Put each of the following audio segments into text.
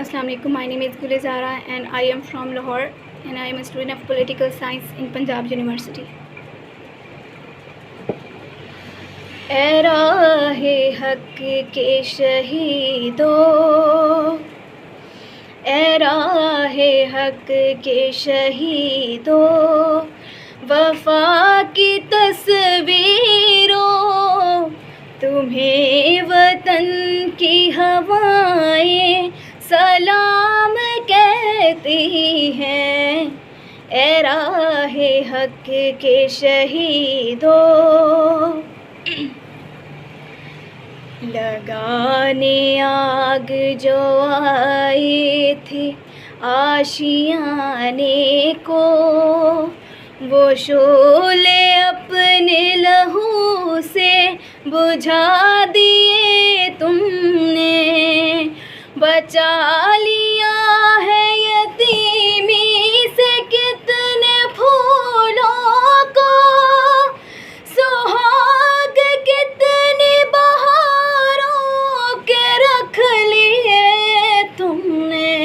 Assalamu alaikum. My name is Gulizara and I am from Lahore and I am a student of political science in Punjab University. ए राहे हक के शहीदो, ए राहे हक के शहीदो, वफा की तस्वीरों, तुम्हें वतन की हवाएं सलाम कहती हैं। ए राहे हक के शहीदों, लगाने आग जो आए थे आशियाने को, वो शोले अपने लहू से बुझा दिए तुमने। बचा लिया है यतीमी से कितने फूलों को, सुहाग कितनी बहारों के रख लिए तुमने।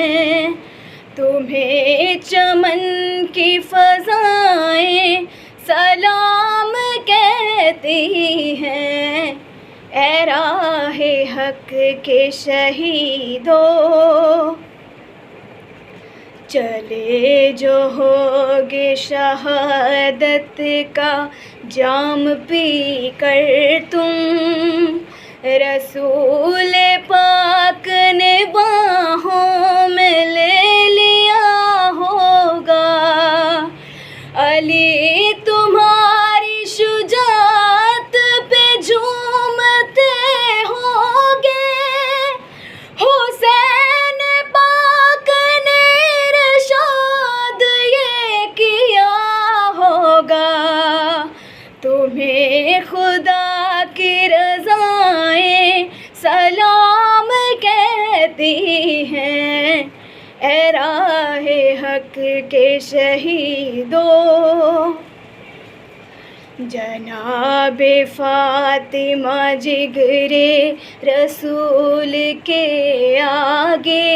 तुम्हें चमन की फ़ज़ाएं सलाम कहती हैं। ए राहे हक के शहीदों, चले जो होगे शहादत का जाम पी कर तुम, रसूल पाक ने बाहों में ले लिया होगा। अली तुम्हारी शुजाअत पे झूमते होंगे, हुसैन पाक ने इरशाद ये किया होगा। तुम्हें खुदा की रज़ाएं सलाम कहती हैं। ए राहे हक के शहीदों, जनाबे फ़ातिमा जिगरे रसूल के आगे,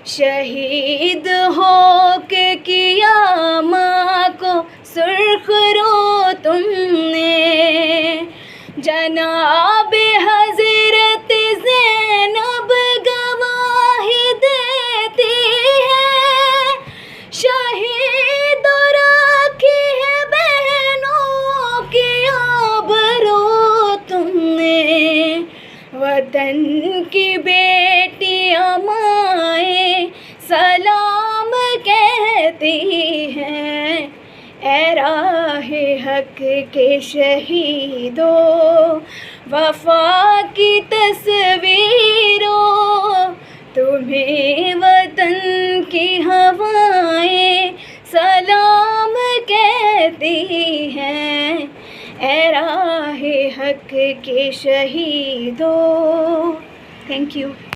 शहीद हो के किया माँ को सुर्ख रो तुमने। जनाबे हज़रत ज़ैनब गवाही देती है, शहीद रखी है बहनों की आबरू तुमने। वतन की बेटियां माएँ सलाम कहती हैं। ए राहे हक के शहीदों, वफा की तस्वीरों, तुम्हें वतन की हवाएं सलाम कहती हैं। ए राहे हक के शहीदों। Thank you.